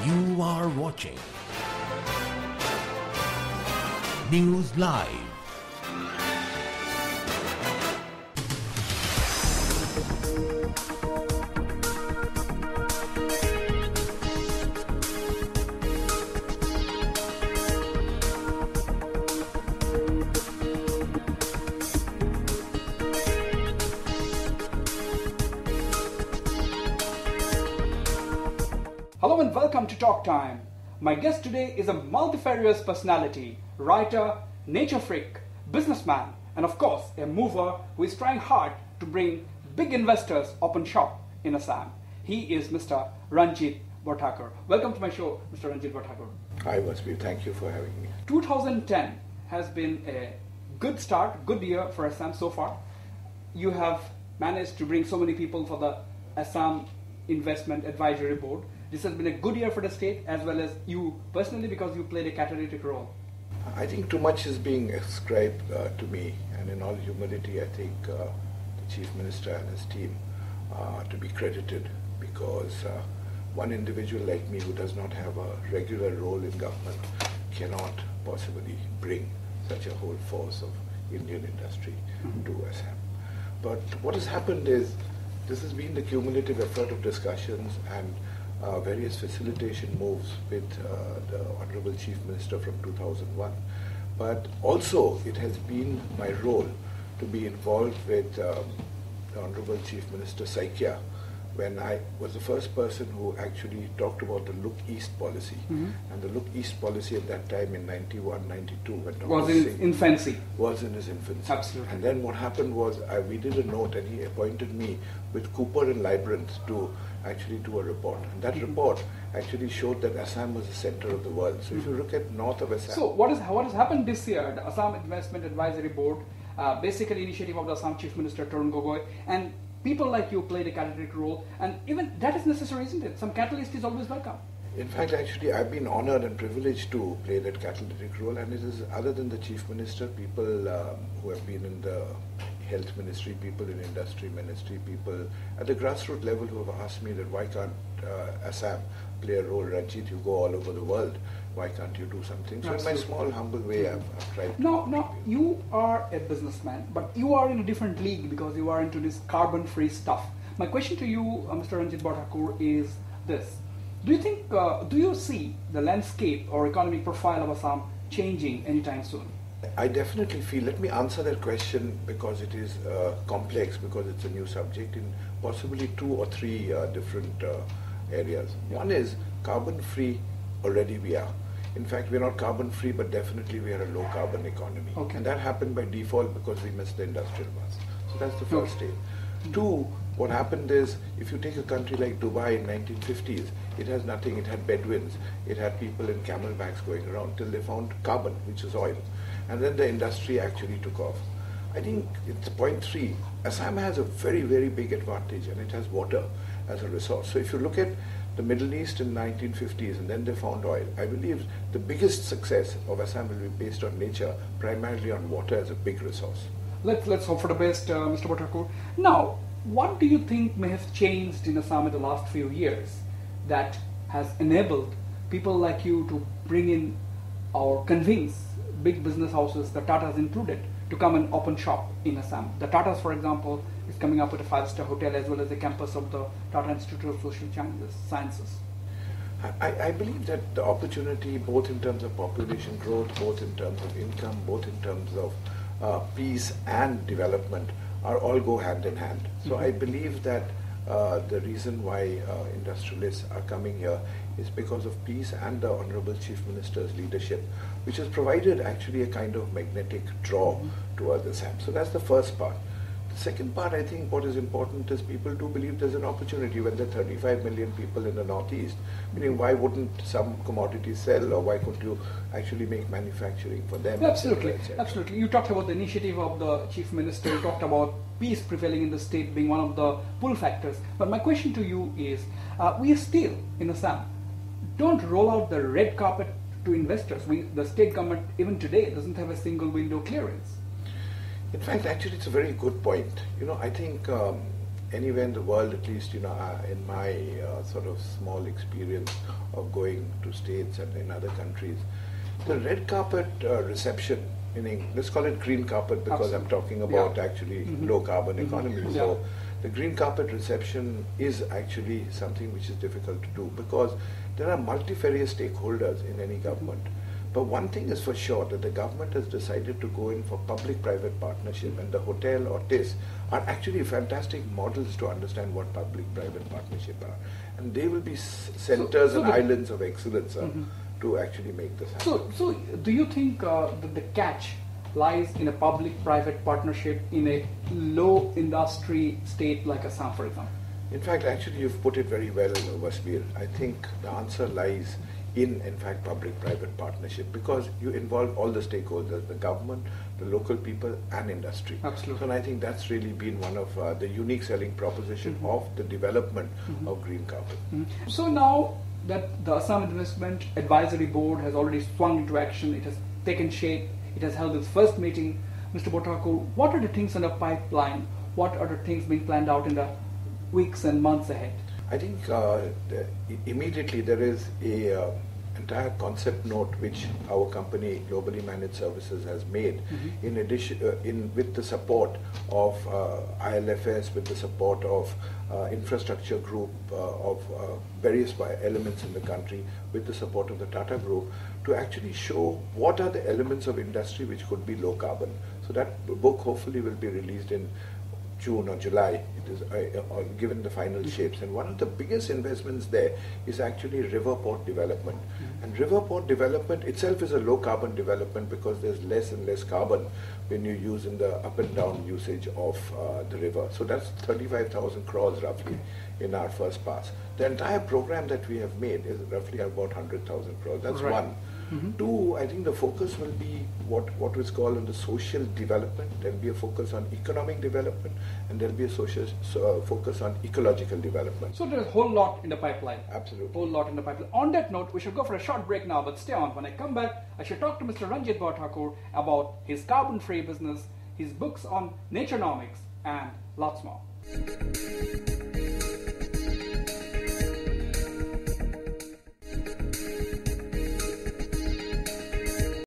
You are watching News Live. Hello and welcome to Talk Time. My guest today is a multifarious personality, writer, nature freak, businessman, and of course a mover who is trying hard to bring big investors open shop in Assam. He is Mr. Ranjit Barthakur. Welcome to my show, Mr. Ranjit Barthakur. Hi Vasvi, thank you for having me. 2010 has been a good start, good year for Assam so far. You have managed to bring so many people for the Assam Investment Advisory Board. This has been a good year for the state as well as you personally because you played a catalytic role. I think too much is being ascribed to me, and in all humility I think the Chief Minister and his team to be credited, because one individual like me who does not have a regular role in government cannot possibly bring such a whole force of Indian industry to Assam. But what has happened is this has been the cumulative effort of discussions and various facilitation moves with the Honorable Chief Minister from 2001. But also it has been my role to be involved with the Honorable Chief Minister Saikia when I was the first person who actually talked about the Look East policy. And the Look East policy at that time in 91, 92 when Was in infancy. Was in his infancy. Absolutely. And then what happened was we did a note and he appointed me with Cooper and Librant to actually do a report. And that report actually showed that Assam was the center of the world. So if you look at north of Assam... So what has happened this year, the Assam Investment Advisory Board, basically initiative of the Assam Chief Minister Tarun Gogoi, and people like you played a catalytic role, and even that is necessary, isn't it? Some catalyst is always welcome. In fact, actually, I've been honored and privileged to play that catalytic role, and it is other than the Chief Minister, people who have been in the Health Ministry, people in Industry Ministry, people at the grassroots level who have asked me that why can't Assam play a role? Ranjit, you go all over the world, why can't you do something? So Absolutely. in my small, humble way, I've tried to. No, you are a businessman, but you are in a different league because you are into this carbon-free stuff. My question to you, Mr. Ranjit Barthakur, is this. Do you think, do you see the landscape or economic profile of Assam changing anytime soon? I definitely feel, let me answer that question because it is complex, because it's a new subject in possibly 2 or 3 different areas. One is carbon-free, already we are. In fact, we're not carbon-free, but definitely we are a low-carbon economy. Okay. And that happened by default because we missed the industrial bus. So that's the first stage. 2, what happened is, if you take a country like Dubai in 1950s, it has nothing, it had Bedouins, it had people in camelbacks going around till they found carbon, which is oil. And then the industry actually took off. I think it's point 3, Assam has a very, very big advantage, and it has water as a resource. So if you look at the Middle East in 1950s and then they found oil, I believe the biggest success of Assam will be based on nature, primarily on water as a big resource. Let's hope for the best, Mr. Barthakur. Now, what do you think may have changed in Assam in the last few years that has enabled people like you to bring in or convince big business houses, the Tatas included, to come and open shop in Assam? The Tatas, for example, is coming up with a 5-star hotel as well as the campus of the Tata Institute of Social Sciences. I believe that the opportunity, both in terms of population growth, both in terms of income, both in terms of peace and development, are all go hand in hand. So I believe that the reason why industrialists are coming here is because of peace and the Honorable Chief Minister's leadership, which has provided actually a kind of magnetic draw towards Assam. So that's the first part. The second part, I think what is important is people do believe there's an opportunity when there are 35 million people in the Northeast. Meaning, why wouldn't some commodities sell, or why couldn't you actually make manufacturing for them? Absolutely, et cetera? absolutely. You talked about the initiative of the Chief Minister, you talked about peace prevailing in the state being one of the pull factors. But my question to you is, we still, in Assam, don't roll out the red carpet to investors. The state government, even today, doesn't have a single window clearance. In fact, actually, it's a very good point. You know, I think anywhere in the world, at least, in my sort of small experience of going to states and in other countries, the red carpet reception, meaning, let's call it green carpet because I'm talking about actually low carbon economy. So the green carpet reception is actually something which is difficult to do because there are multifarious stakeholders in any government. But one thing is for sure, that the government has decided to go in for public-private partnership, and the hotel or TIS are actually fantastic models to understand what public-private partnership are. And they will be centers and islands of excellence to actually make this happen. So do you think that the catch lies in a public-private partnership in a low industry state like Assam, for example? In fact, actually, you've put it very well, Vasbir. I think the answer lies in fact, public-private partnership, because you involve all the stakeholders, the government, the local people, and industry. Absolutely. So and I think that's really been one of the unique selling proposition of the development of green carbon. So now that the Assam Investment Advisory Board has already swung into action, it has taken shape, it has held its first meeting, Mr. Barthakur, what are the things in the pipeline? What are the things being planned out in the weeks and months ahead? I think immediately there is a entire concept note which our company, Globally Managed Services, has made in addition, with the support of ILFS, with the support of infrastructure group of various elements in the country, with the support of the Tata Group, to actually show what are the elements of industry which could be low carbon. So that book hopefully will be released in June or July. It is given the final shapes, and one of the biggest investments there is actually river port development. And river port development itself is a low carbon development because there's less and less carbon when you use in the up and down usage of the river. So that's 35,000 crores roughly in our first pass. The entire program that we have made is roughly about 100,000 crores. That's one. Two, I think the focus will be what is called in the social development. There will be a focus on economic development, and there will be a social focus on ecological development. So there's a whole lot in the pipeline. Absolutely. Whole lot in the pipeline. On that note, we should go for a short break now, but stay on. When I come back, I should talk to Mr. Ranjit Barthakur about his carbon-free business, his books on naturenomics, and lots more.